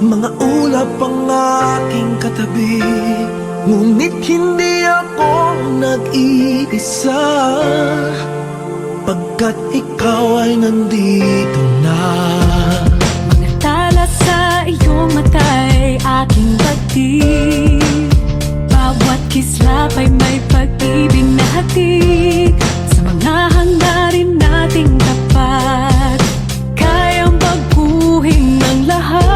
Mga ulap ang aking katabi, ngunit hindi ako nag-iisa, pagkat ikaw ay nandito na. Mga tala sa iyong mata'y aking batid, bawat kislap ay may pag-ibig na hatid. Sa mga hangarin nating tapat, kayang baguhin ng lahat.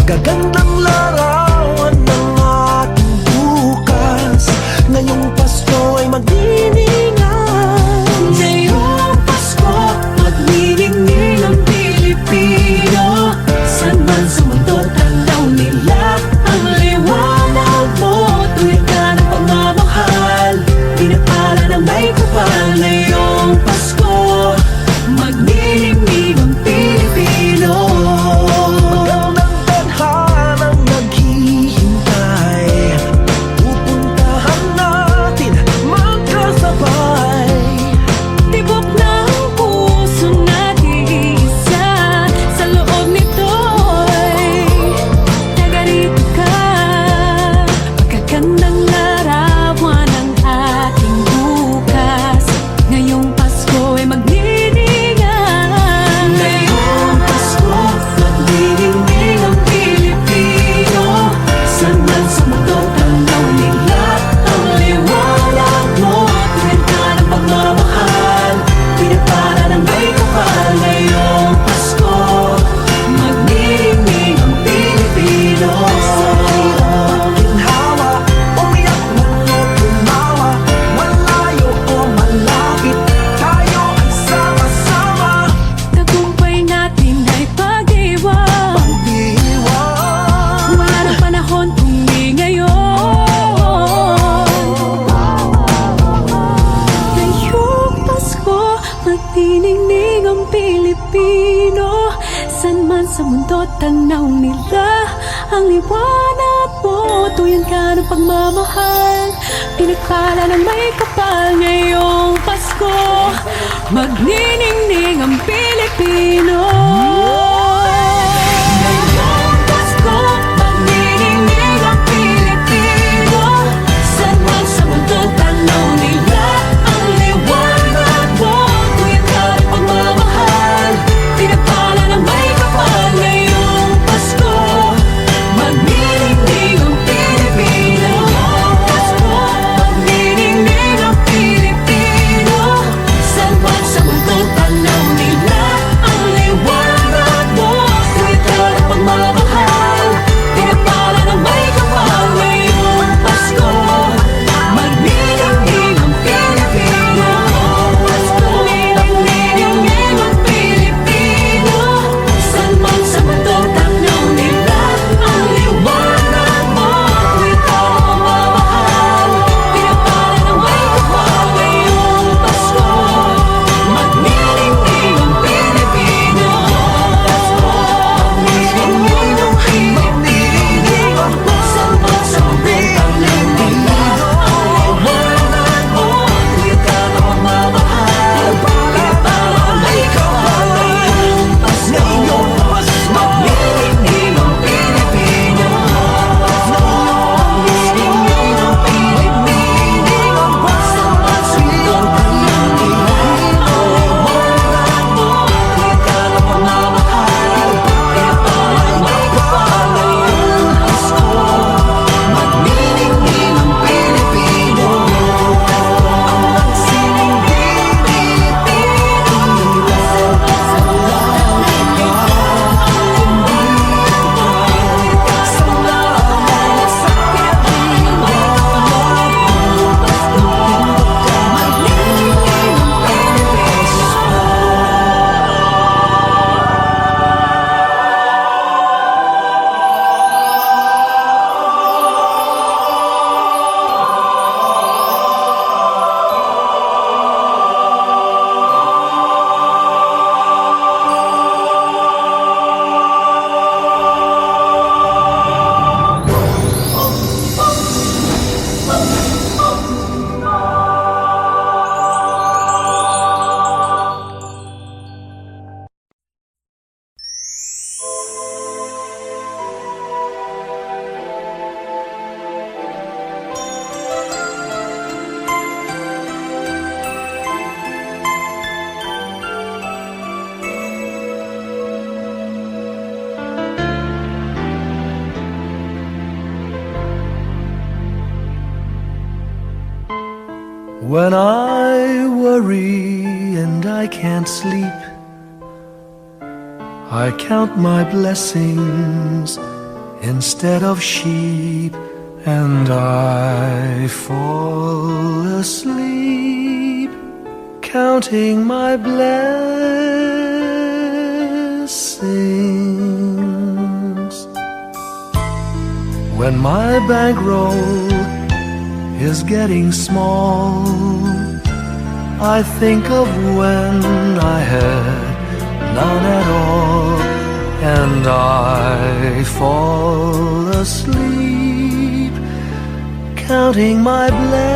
Magagandang larawan ng ating bukas, ngayong Pasko ay magdiningan. Ngayong Pasko, magniningning ang Pilipino. San man sa mundo, tanaw nila ang liwanag mo. Tuwid ka ng pagmamahal, pinapala ng may kapal. Ngayong Pasko, magniningning ang Pilipino. Magandang tadhanang naghihintay, pupuntahan natin magkasabay. Tibok ng puso natin isa, sa loob nito'y tagarito ka. Magagandang larawan ng ating bukas, ngayong Pasko ay magniningan. Ngayong Pasko, magniningning ang Pilipino. San man sa mundo, tanaw nila ang liwanag mo. Tuwid ka ng pagmamahal, pinapala ng may kapal. Ngayong Pasko, magniningning ang Pilipino. Ginhawa, umiyak man o tumawa, malayo o malapit, tayo ay sama-sama. Tagumpay natin ay pag-iwan, Pag-iwan, wala ng panahon kung di ngayon. Ngayong Pasko, magniningning ang Pilipino. San man sa mundo, tanaw nila ang liwanag mo. Tuyan ka ng pagmamahal, pinagpala ng may kapal. Ngayong Pasko, magniningning ang Pilipino. Ngayong Pasko, magniningning ang Pilipino. San man sa mundo, tanaw nila ang liwanag mo. Tuyan ka ng pagmamahal, pinagpala ng may kapal. Ngayong Pasko, magniningning ang Pilipino. Ngayong Pasko, magniningning ang Pilipino. San man sa mundo, tanaw nila ang liwanag When I worry and I can't sleep, I count my blessings instead of sheep, and I fall asleep counting my blessings. When my bankroll is getting small, I think of when I had none at all, and I fall asleep counting my blessings.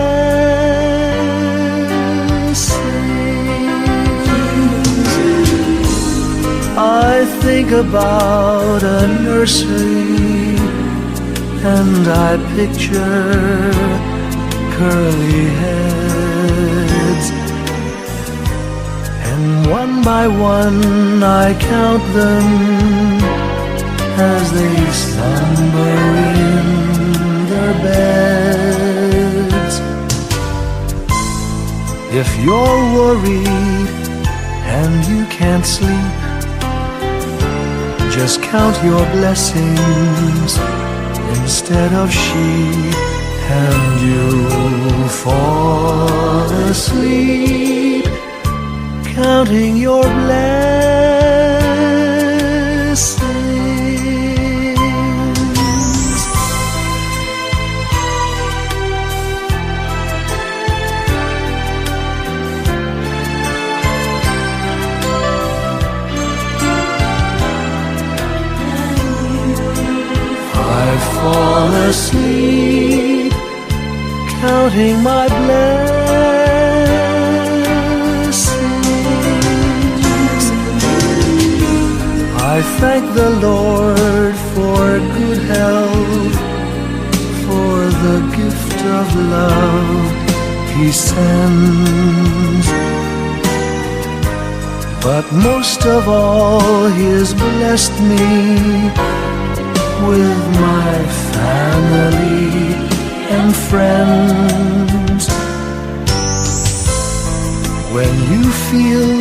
I think about a nursery, and I picture curly heads, and one by one I count them as they slumber in their beds. If you're worried and you can't sleep, just count your blessings instead of sheep, and you'll fall asleep counting your blessings. I fall asleep counting my blessings. I thank the Lord for good health, for the gift of love He sends. But most of all, He has blessed me with my family and friends. When you feel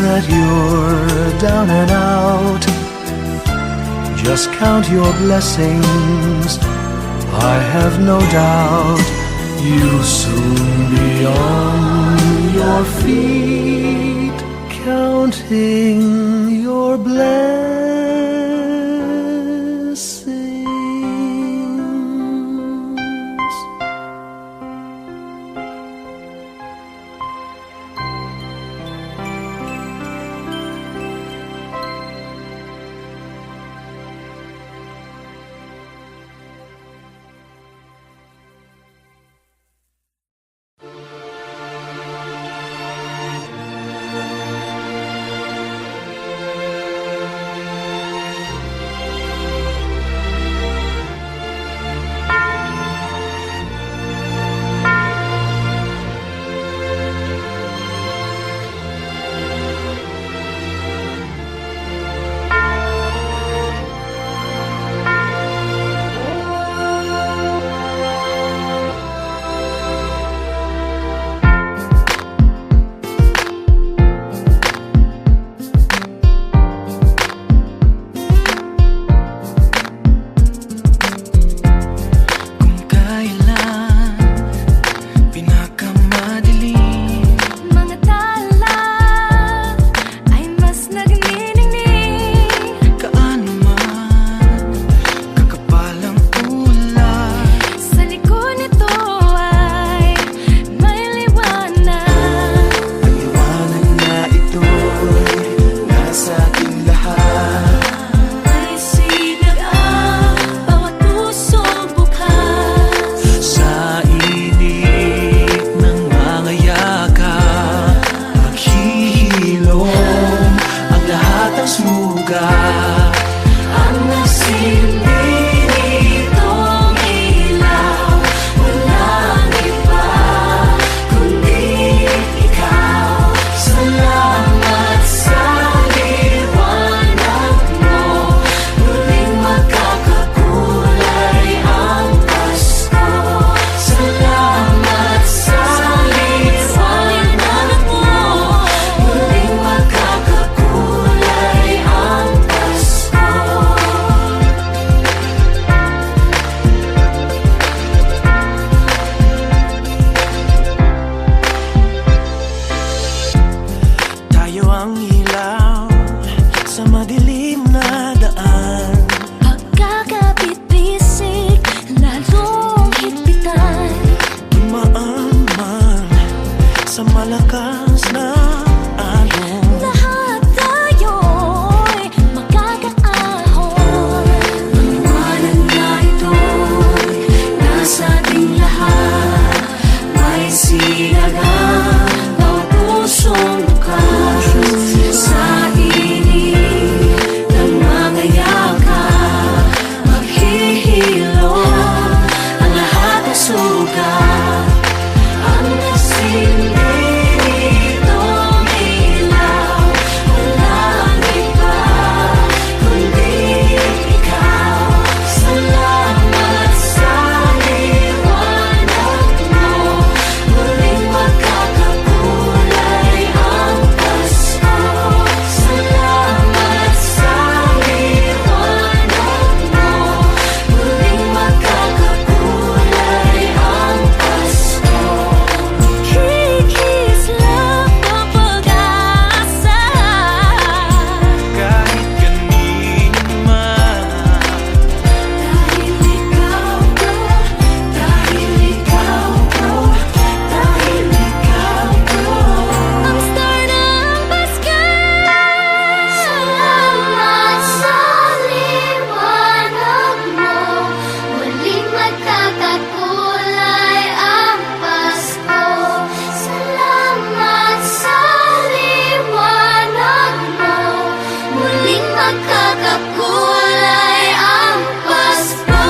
that you're down and out, just count your blessings. I have no doubt you'll soon be on your feet, counting your blessings. na daan. Pagkakabit-bisik, lalong higpitan. Dumaan man sa malakas na alon. Lahat tayo'y magkakaahon. Liwanag na ito'y nasa ating lahat. May sinagang bawat pusong bukas. Sa init ng mga yakap, maghihilom ang lahat ng sugat. Ang nasilbi nitong ilaw, walang iba kundi ikaw. Salamat sa liwanag mo, muling magkakakulay ang Pasko. Salamat sa liwanag mo, muling magkakakulay ang Pasko. Kikislap ang pag-asa. Kahit kanino man. Dahil ikaw ko, dahil ikaw ko, dahil ikaw ko. Ang star ng Pasko. Salamat sa liwanag mo, muling magkakakulay ang Pasko. Salamat sa liwanag mo, muling magkakakulay ang Pasko.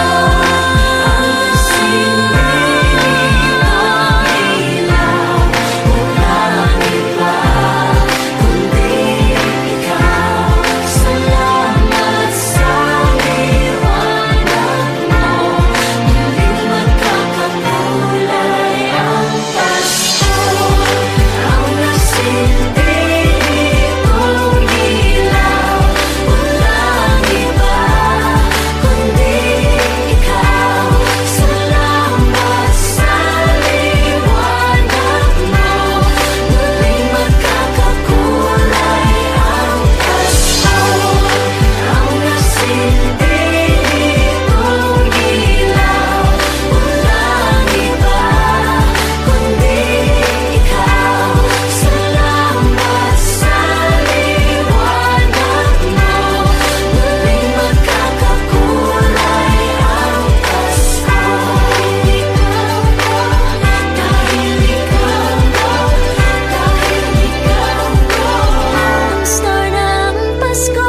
Salamat sa liwanag mo, muling magkakakulay ang Pasko. Ang nasilbi nitong ilaw, walang iba kundi ikaw. Salamat sa liwanag mo, muling magkakakulay ang Pasko. Ang nasilbi nitong ilaw, walang iba kundi ikaw. Salamat sa liwanag mo, muling magkakakulay ang Pasko. Dahil ikaw ko, dahil ikaw ko. Ang star ng Pasko.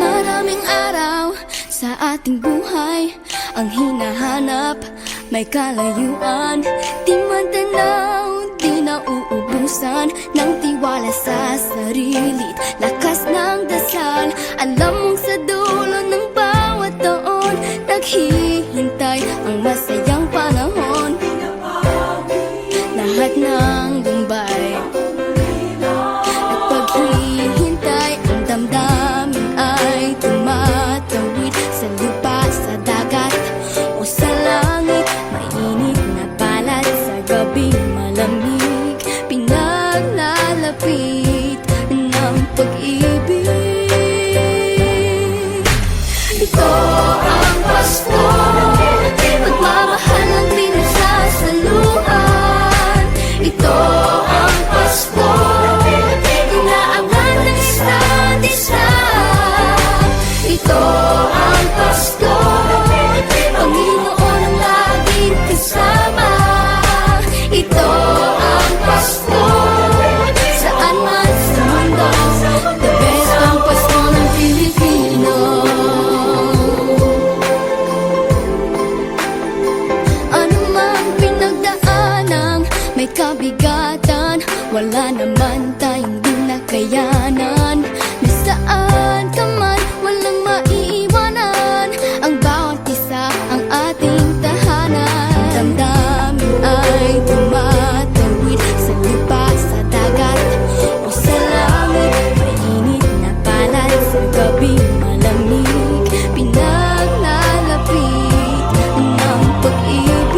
Maraming araw sa ating buhay ang hinahanap, may kalayuan. Di matanaw, di nauubusan ng tiwala sa sarili't lakas ng dasal. Alam mong sa dulo ng bawat taon, naghihintay ang masayang panahon. Lahat ng lumbay at paghihintay, ang damdamin ay tumatawid sa lupa, sa dagat o sa langit. Mainit na balat sa gabing malamig, pinaglalapit ng pag-ibig. kabigatan, wala naman tayong di nakayanan. Nasaan ka man, walang maiiwanan, ang bawat isa ang ating tahanan. Damdamin ay tumatawid sa lupa, sa dagat o sa langit. Mainit na palad sa gabing malamig, pinaglalapit ng pag-ibig.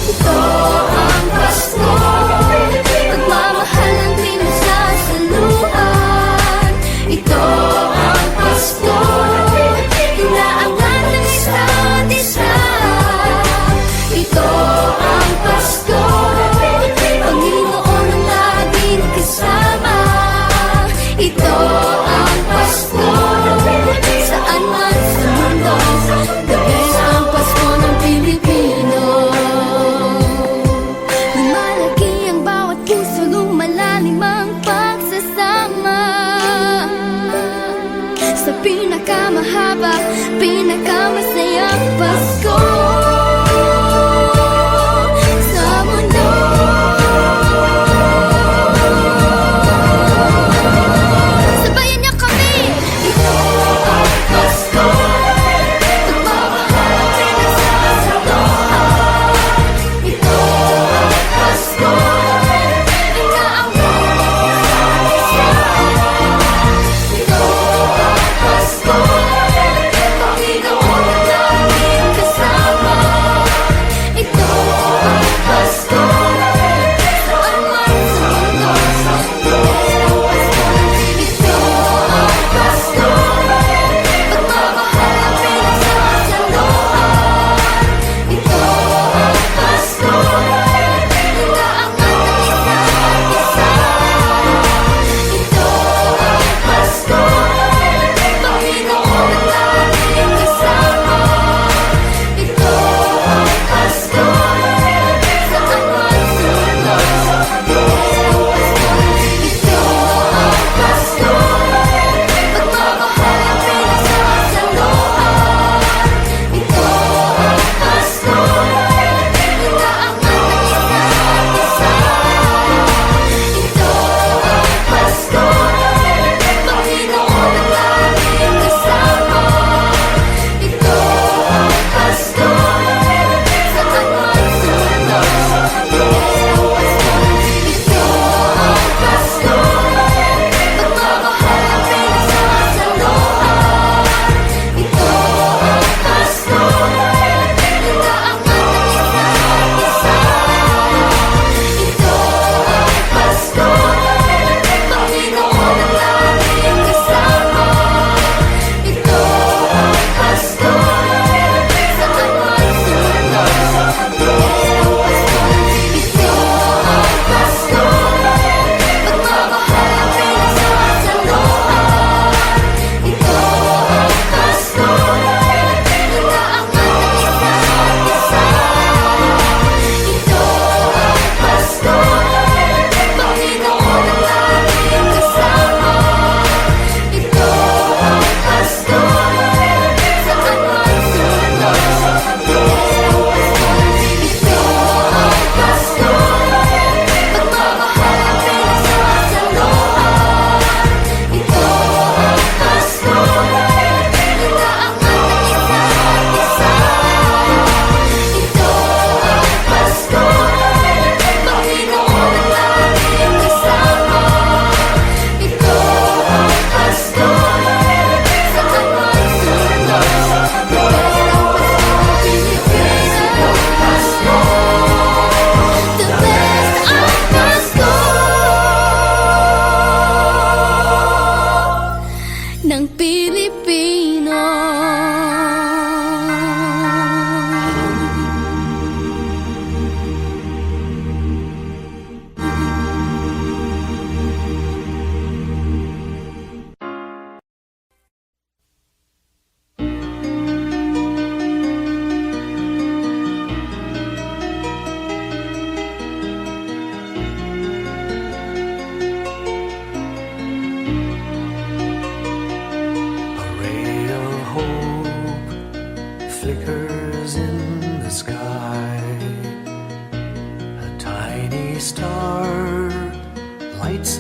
Ito ang Pasko, pagmamahal ang pinagsasaluhan. Ito ang Pasko, inaangat ng isa't isa.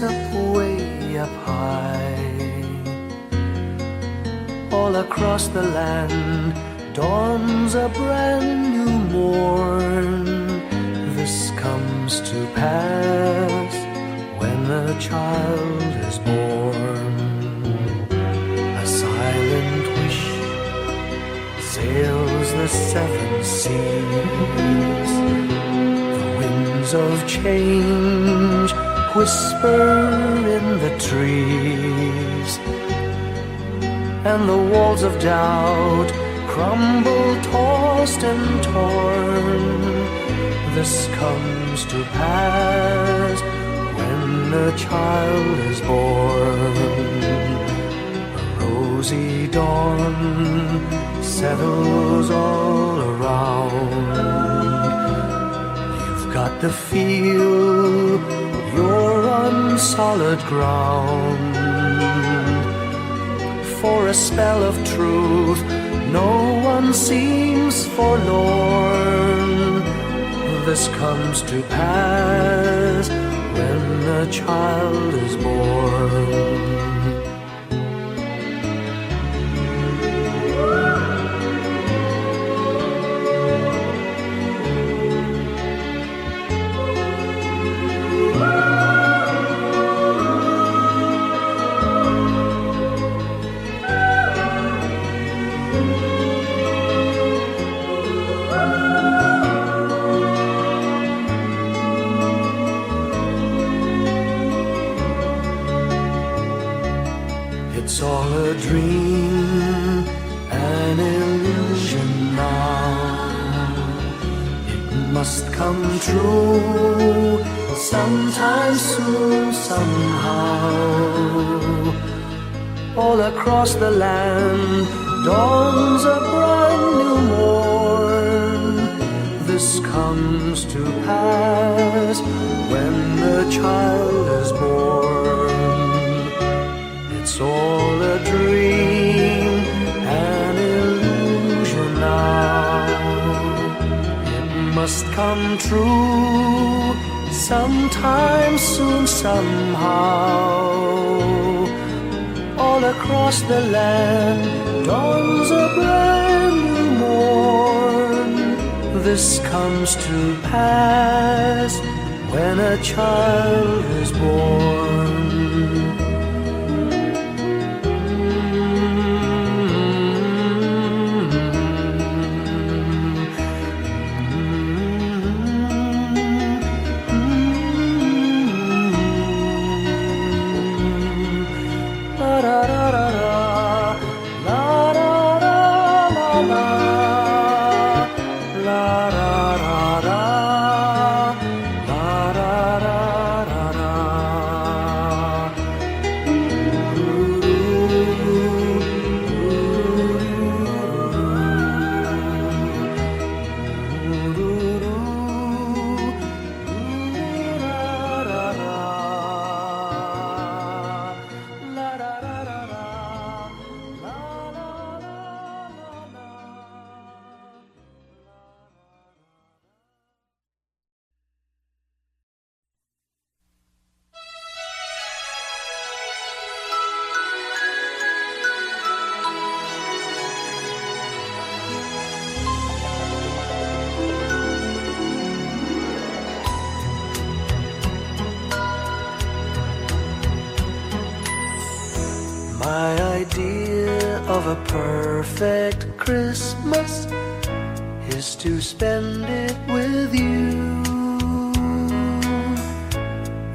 up way up high. All across the land dawns a brand new morn. This comes to pass when a child is born. A silent wish sails the seven seas. The winds of change whisper in the trees, and the walls of doubt crumble, tossed and torn. This comes to pass when a child is born. A rosy dawn settles all around. You've got to feel you're on solid ground. For a spell of truth, no one seems forlorn. This comes to pass when a child is born. It's all a dream, an illusion now. It must come true sometime soon, somehow. All across the land dawns a brand new morn. This comes to pass when the child is born. It's all a dream, an illusion now. It must come true sometime soon, somehow. All across the land dawns a brand new morn. This comes to pass when a child is born. My idea of a perfect Christmas is to spend it with you,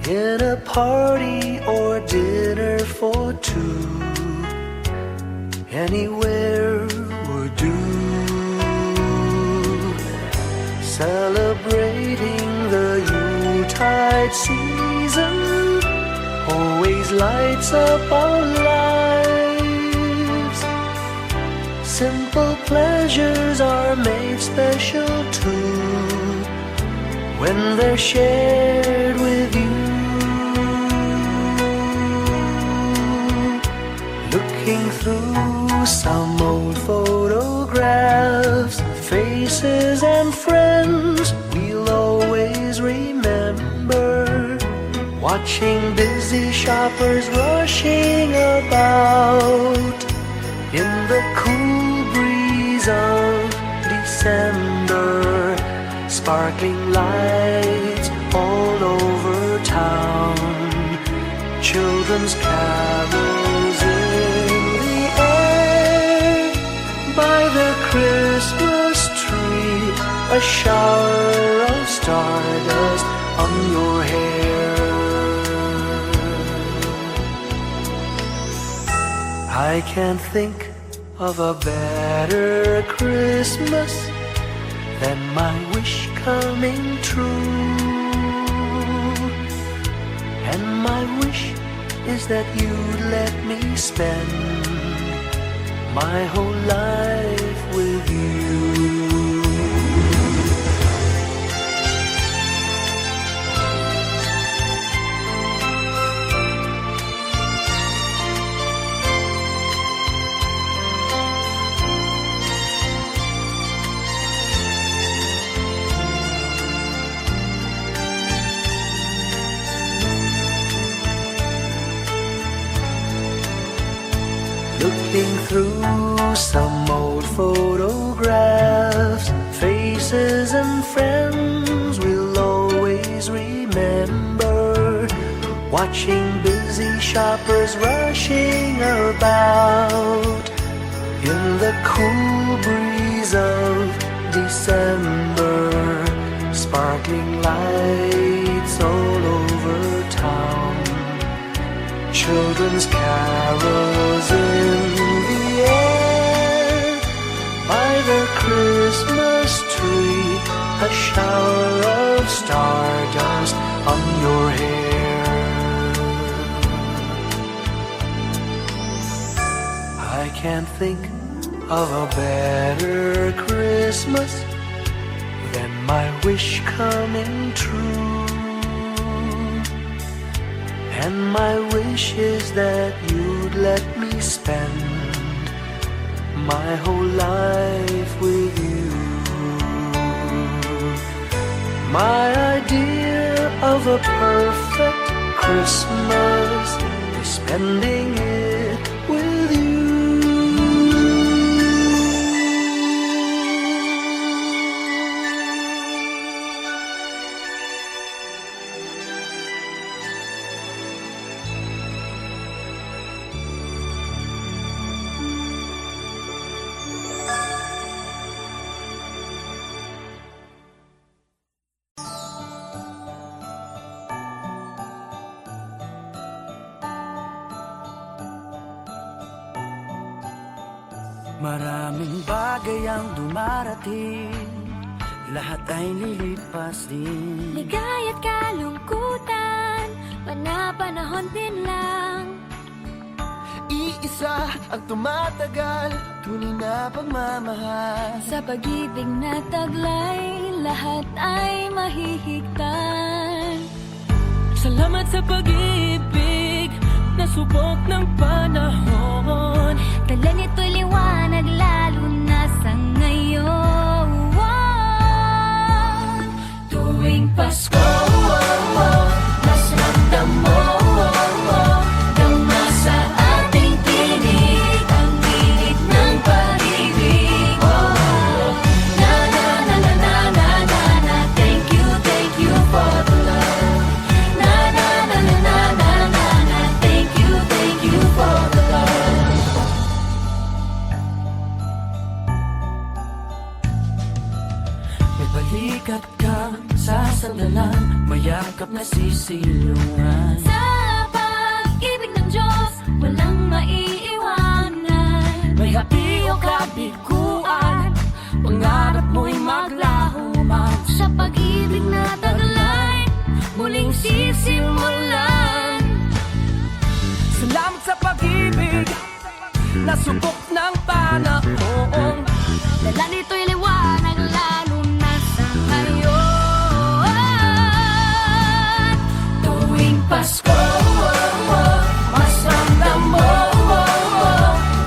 in a party or dinner for two. Anywhere would do. Celebrating the Yuletide season always lights up our lives. Simple pleasures are made special too when they're shared with you. Looking through some old photographs, faces and friends we'll always remember. watching busy shoppers rushing about in the cool breeze of December, sparkling lights all over town, children's carols in the air, by the Christmas tree, a shower of stardust on your hair. I can't think of a better Christmas than my wish coming true. And my wish is that you'd let me spend my whole life with you. Looking through some old photographs, faces and friends we'll always remember, watching busy shoppers rushing about in the cool breeze of December, sparkling lights all over town, children's carols in the air, by the Christmas tree, a shower of stardust on your hair. I can't think of a better Christmas than my wish coming true. And my wish is that you'd let me spend my whole life with you. My idea of a perfect Christmas is spending it with you. Maraming bagay ang dumarating, lahat ay lilipas din. Ligaya't kalungkutan, pana-panahon din lang. Iisa ang tumatagal, tunay na pagmamahal. Sa pag-ibig na taglay, lahat ay mahihigtan. Salamat sa pag-ibig na subok ng panahon. Dala nito'y liwanag lalo na sa ngayon. Tuwing Pasko, mas ramdam mo, dama sa ating tinig ang init ng pag-ibig. Na na na na na na na na, thank you for the love. Na na na na na na na na, thank you for the love. May balikat kang sasandalan, mayakap na sisilungan. Sa pag-ibig ng Diyos, walang maiiwanan. May hapi o kabiguan, pangarap mo'y maglaho man. Sa pag-ibig na taglay, muling sisimulan. Salamat sa pag-ibig na subok ng panahon. Dala nito'y liwanag lalo na sa ngayon. Tuwing Pasko, mas ramdam mo,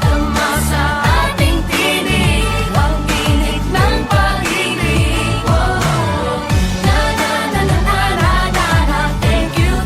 dama sa ating tinig ang init ng pag-ibig. Na na na na na na na na, thank you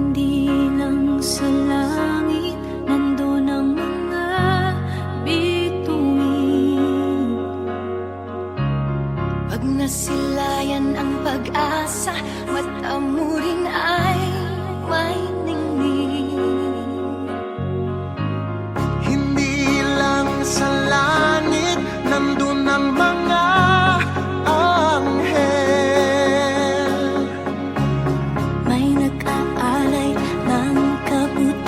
Hindi lang sa langit nandun ang mga bituin. Pag nasilayan ang pag-asa, mata mo rin ay may ningning. Hindi lang sa langit nandun ang mga anghel. May nag-aalay ng kabuti.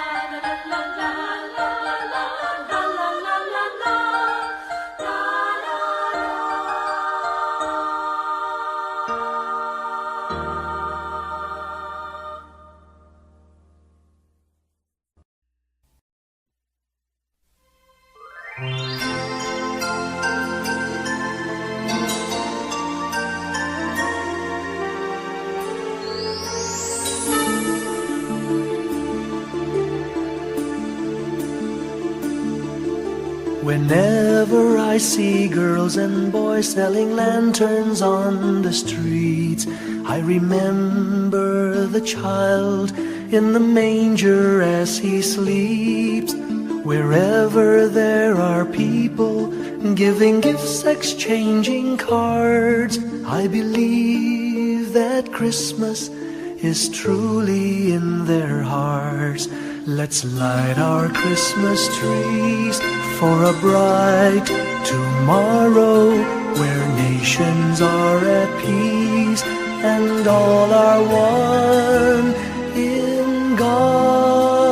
Whenever I see girls and boys selling lanterns on the streets, I remember the child in the manger as he sleeps. Wherever there are people giving gifts, exchanging cards, I believe that Christmas is truly in their hearts. Let's light our Christmas trees for a bright tomorrow, where nations are at peace and all are one in God.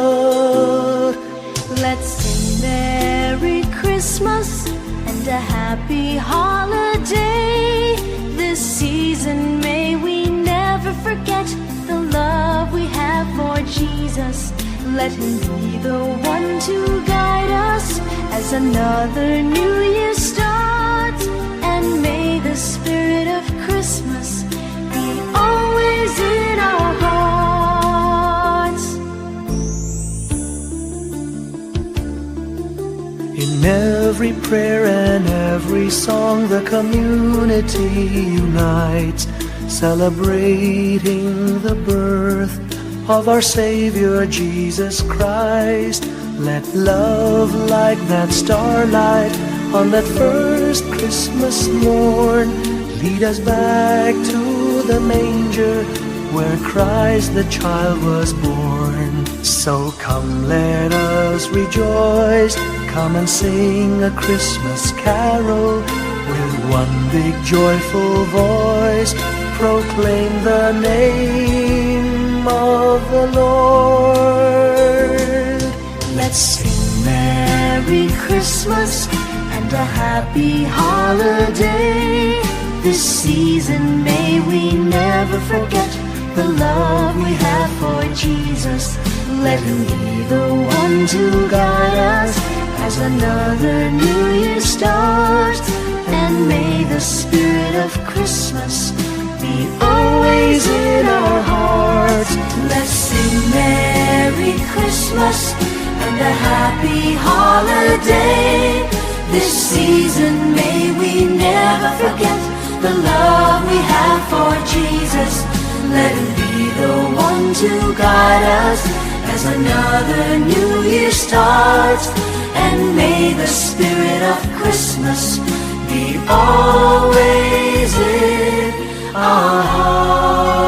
Let's sing Merry Christmas and a happy holiday. This season may we never forget the love we have for Jesus. Let him be the one to guide us as another new year starts. And may the spirit of Christmas be always in our hearts. In every prayer and every song, the community unites, celebrating the birth of our Savior Jesus Christ. Let love like that starlight on that first Christmas morn lead us back to the manger where Christ the child was born. So come, let us rejoice, come and sing a Christmas carol with one big joyful voice. Proclaim the name of the Lord. Let's sing Merry Christmas and a happy holiday. This season may we never forget the love we have for Jesus. Let him be the one to guide us as another new year starts. And may the spirit of Christmas be always in our hearts. Let's sing Merry Christmas and a happy holiday. This season may we never forget the love we have for Jesus. Let him be the one to guide us as another new year starts. And may the spirit of Christmas be always in our hearts.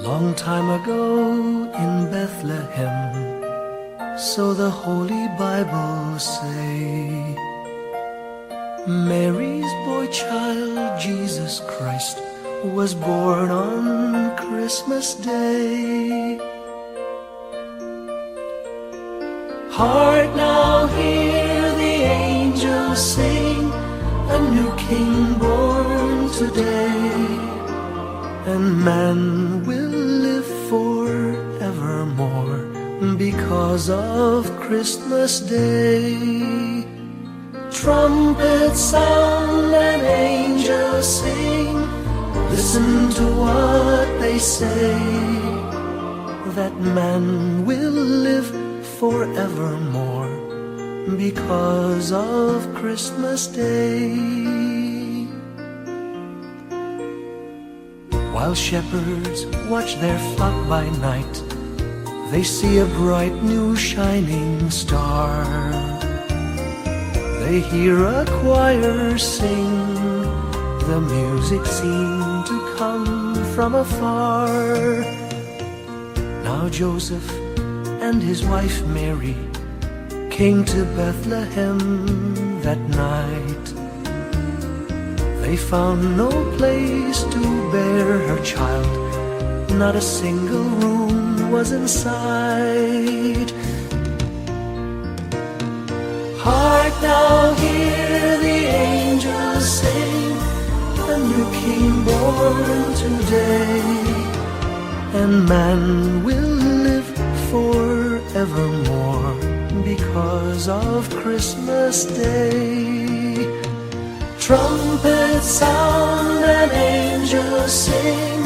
Long time ago in Bethlehem, so the Holy Bible say, Mary's boy child, Jesus Christ, was born on Christmas Day. Hark now, hear the angels sing, a new King born today, and man will live forevermore because of Christmas Day. Trumpets sound and angels sing, listen to what they say, that man will live forevermore because of Christmas Day. While shepherds watch their flock by night, they see a bright new shining star. They hear a choir sing, the music seemed to come from afar. Now Joseph and his wife Mary came to Bethlehem that night. They found no place to bear her child, not a single room was in sight. Hark now, hear the angels sing, a new king born today, and man will live forevermore because of Christmas Day. Trumpets sound and angels sing,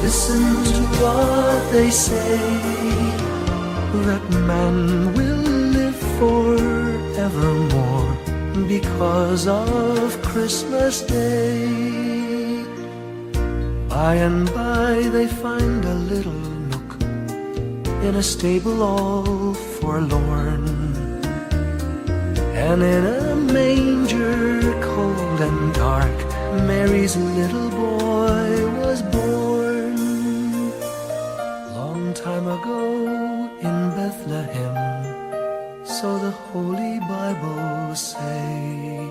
listen to what they say, that man will live forevermore because of Christmas Day. By and by they find a little nook in a stable all forlorn, and in a manger cold and dark Mary's little boy was born. Long time ago in Bethlehem, so the Holy Bible say,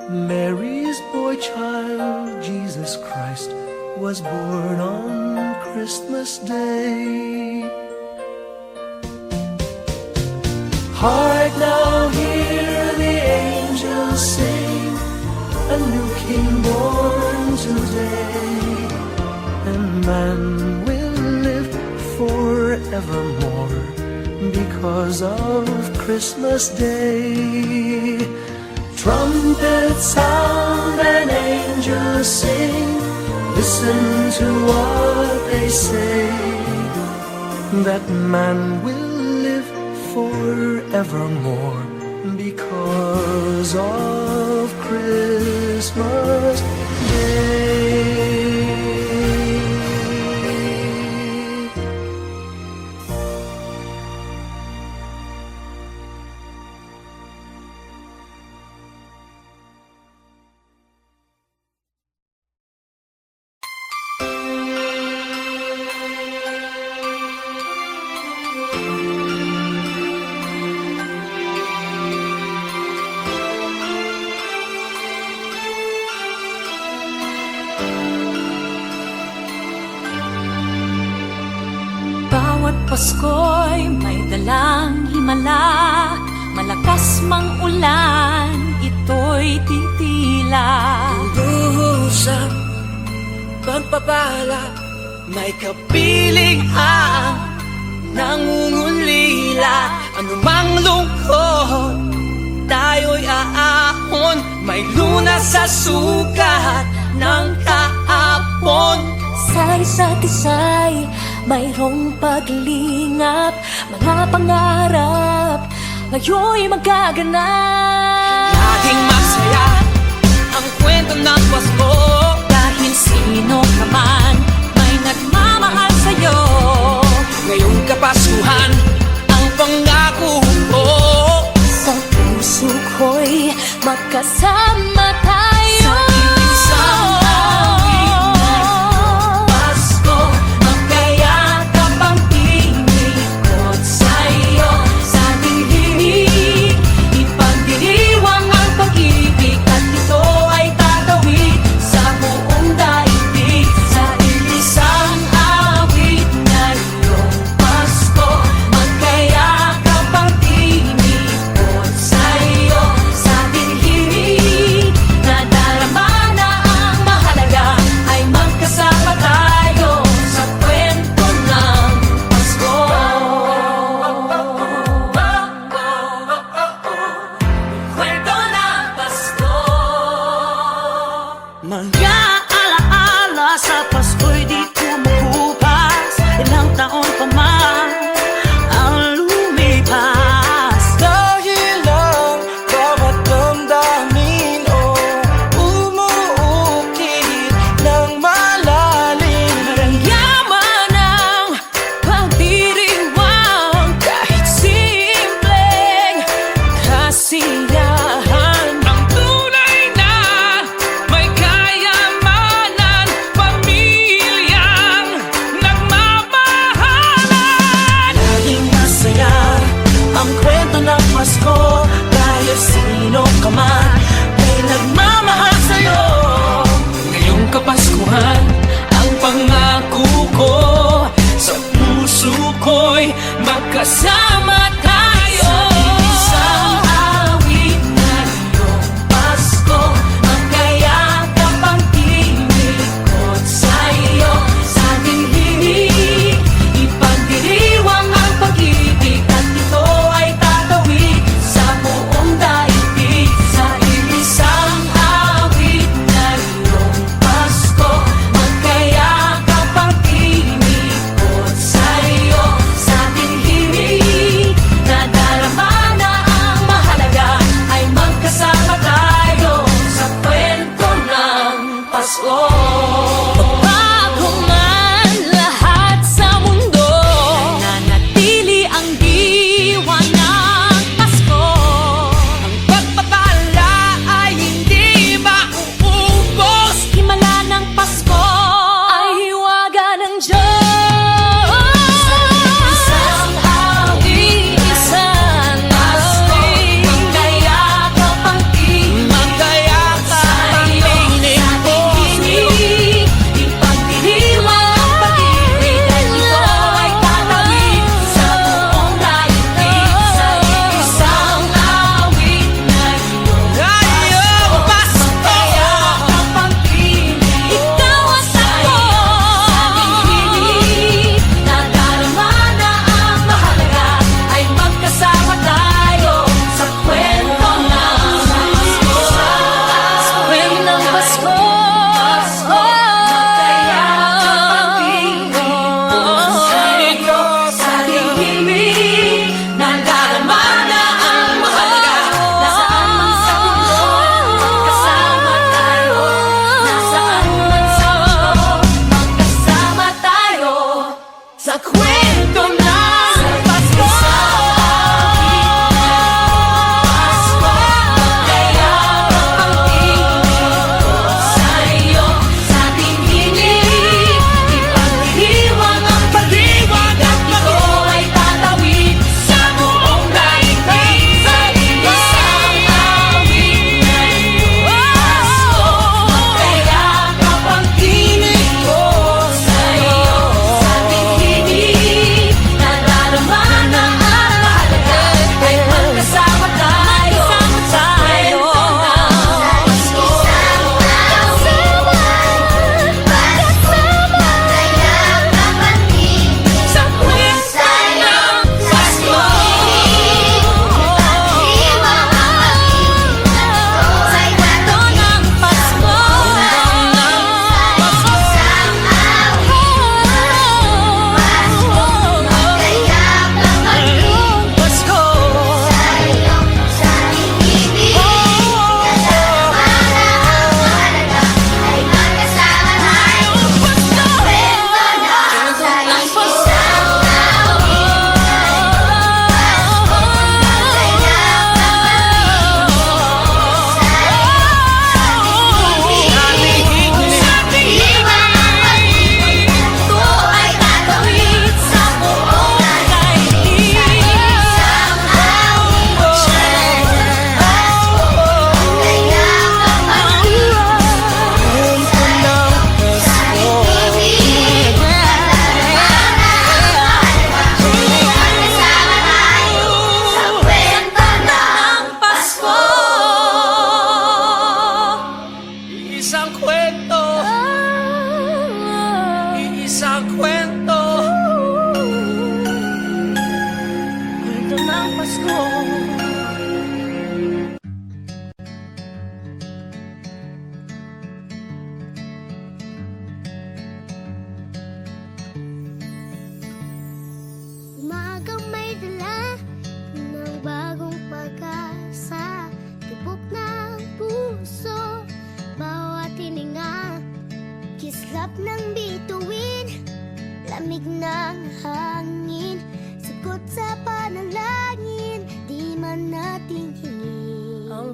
Mary's boy child, Jesus Christ, was born on Christmas Day. Hark now, hear the angels sing, a new king born today, and man will live forevermore because of Christmas Day. Trumpets sound and angels sing, listen to what they say, that man will live forevermore because of Christmas Day. Bawat Pasko'y may dalang himala, malakas mang ulan, ito'y titila. Usap, pagpapala, may kapiling ang nangungulila. Anumang lungkot, tayo'y aahon, may lunas sa sukat ng kahapon. Sa isa't isa'y mayroong paglingap, mga pangarap ngayon'y magaganap. Laging masaya ang kwento ng Pasko, Dahil sino ka man may nagmamahal sa'yo. ngayong Kapaskuhan ang pangako ko. Sa puso ko'y magkasama tayo. Sa isang awit na Pasko, magkayakap ang tinikot sa'yo. Sa ating himig, ipagdiriwang ang pag-ibig, at ito ay tatawid sa buong daigdig. Sa isang awit na iyong Pasko, magkayakap ang tinikot sa'yo. Sa ating himig, nadarama na ang mahalaga, ay magkasama tayo sa kwento ng Pasko. Kwento ng Pasko. Mga alaala sa Pasko'y di kumukupas, ilang taon pa man ang lumipas. Dahil ang bawat damdamin umuukit ng malalim. Yaman ang pagdiriwang, kahit simpleng kasiyahan. Ang tunay na may kaya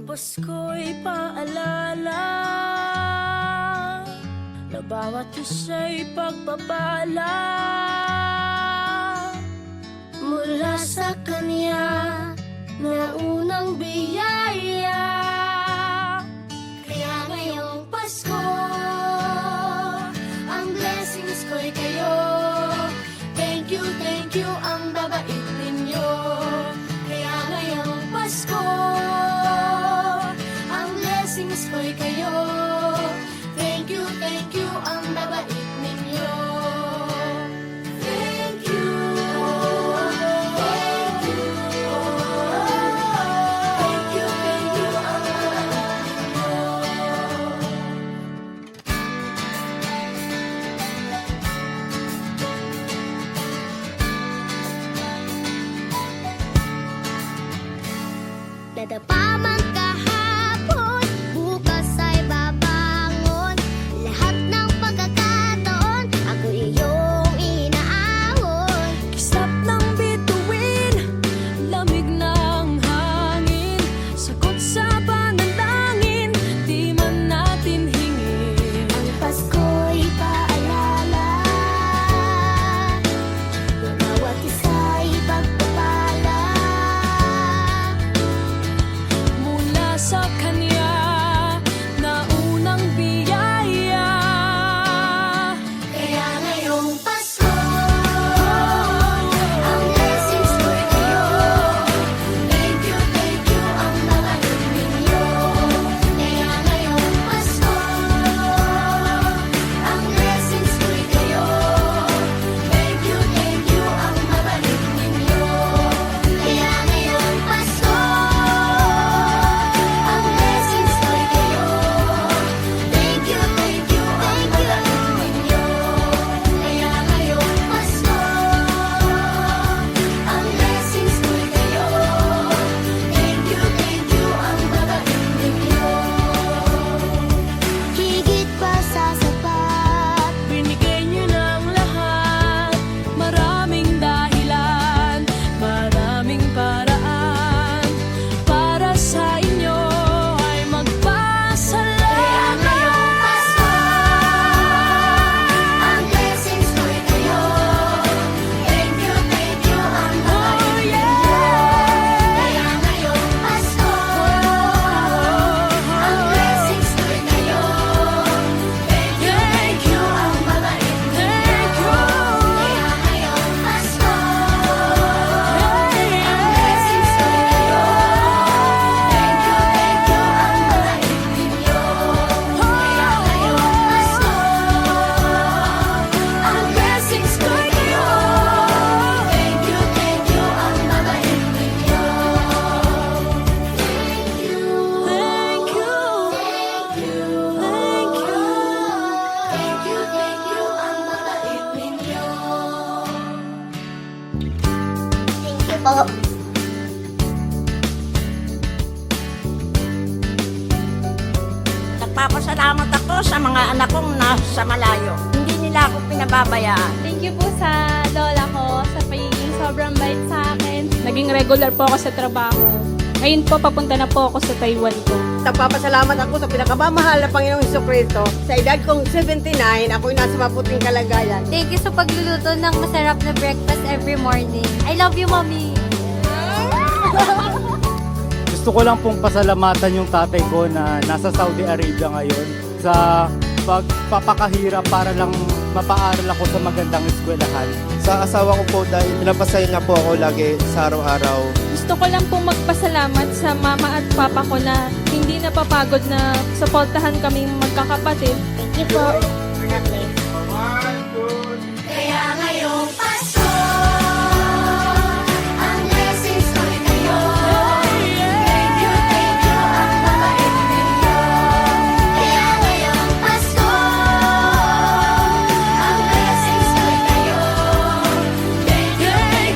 Ang Pasko'y paalala na bawat isa'y pagpapala mula sa Kanya na unang biyaya. Kaya ngayong Pasko, ang blessings ko'y kayo. Thank you ang babait ninyo. Kaya ngayong Pasko, ang blessings ko'y kayo. Thank you ang babait ninyo. Thank you, thank you. Thank you ang babait ninyo. Dadapa man kahapon, bukas ay babangon. Lahat ng pagkakataon, ako iyong inaahon. Kisap ng bituin, lamig ng hangin, sagot sa panalangin, di man natin hingin. Ang Pasko'y paalala na bawat isa'y pagpapala Mula sa Kanya na unang biyaya. Kaya ngayong Pasko, ang blessings ko'y kayo. Thank you ang babait ninyo. Kaya ngayong Pasko, ang blessings ko'y kayo. Thank you ang babait ninyo. Kaya ngayong Pasko, ang blessings ko'y kayo. Thank you ang babait ninyo. Kaya ngayong Pasko, ang blessings ko'y kayo. Thank you ang babait ninyo. Higit pa sa sapat, Binigay niyo ng lahat, maraming dahilan, maraming paraan, para sa inyo ay magpasalamat. kaya ngayong Pasko, ang blessings ko'y kayo. Thank you ang babait ninyo. Kaya ngayong Pasko, ang blessings ko'y kayo. Thank you ang babait ninyo. Kaya ngayong Pasko, ang blessings ko'y kayo. Thank you ang babait ninyo. Kaya ngayong Pasko, ang blessings ko'y kayo. Thank you ang babait ninyo. Thank you ang babait ninyo. Thank you po. Nagpapasalamat ako sa mga anak kong nasa malayo. Hindi nila ako pinababayaan. Thank you po sa lola ko sa pagiging sobrang bait sa akin. Naging regular po ako sa trabaho. Ngayon po, papunta na po ako sa Taiwan ko. Nagpapasalamat ako sa pinakamamahal na Panginoong Hesukristo. Sa edad kong 79, ako'y nasa maputing kalagayan. Thank you sa pagluluto ng masarap na breakfast every morning. I love you, Mommy! Gusto ko lang pong pasalamatan yung tatay ko na nasa Saudi Arabia ngayon sa pagpapakahirap para lang mapaaral ako sa magandang eskwelahan. Sa asawa ko po dahil pinapasaya niya po ako lagi sa araw-araw. Gusto ko lang pong magpasalamat sa mama at papa ko na hindi napapagod na suportahan kaming magkakapatid. Thank you po. Kaya ngayong Pasko, ang blessings ko'y kayo. Thank you ang babait ninyo. Kaya ngayong Pasko, ang blessings ko'y kayo. Thank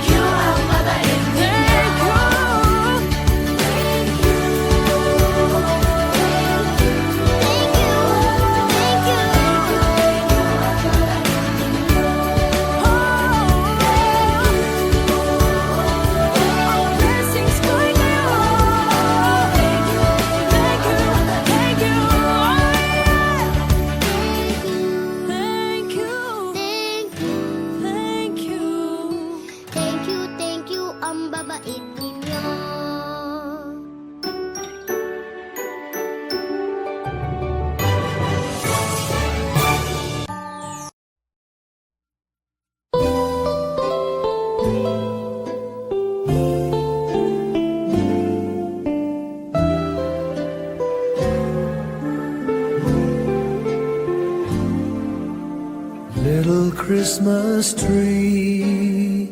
you ang babait ninyo. Thank you. Christmas tree.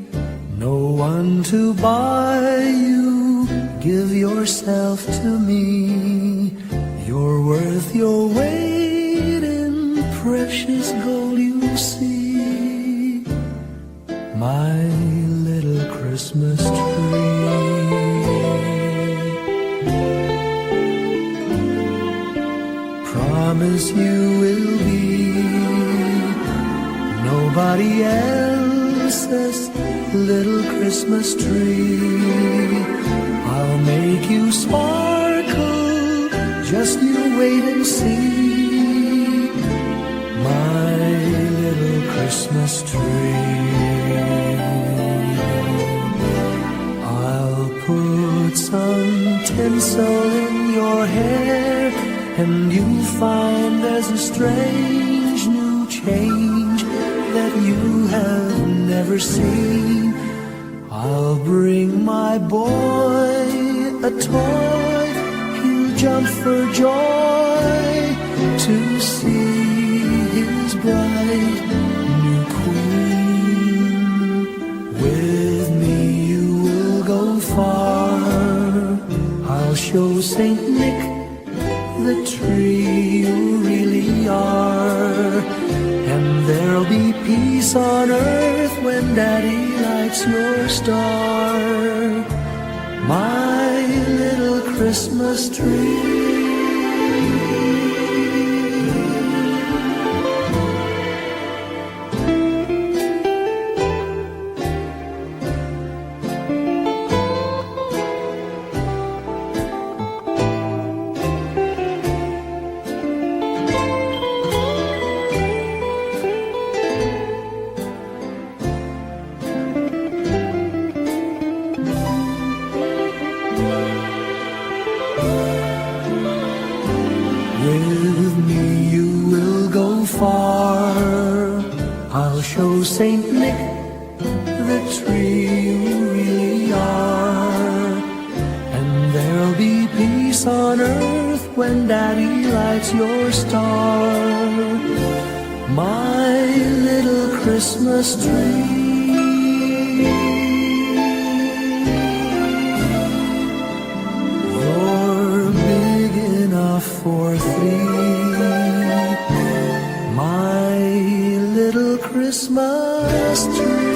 No one to buy you, give yourself to me. You're worth your weight in precious gold, you see. My little Christmas tree. Promise you will be nobody else's little Christmas tree. I'll make you sparkle, just you wait and see. My little Christmas tree. I'll put some tinsel in your hair, and you'll find there's a strange new change that you have never seen. I'll bring my boy a toy, he'll jump for joy to see his bright new queen. With me you will go far, I'll show Saint Nick the tree you really are. And there'll be peace on earth when Daddy lights your star. My little Christmas tree. With me you will go far, I'll show Saint Nick the tree you really are. And there'll be peace on earth when Daddy lights your star. My little Christmas tree. For three, my little Christmas tree.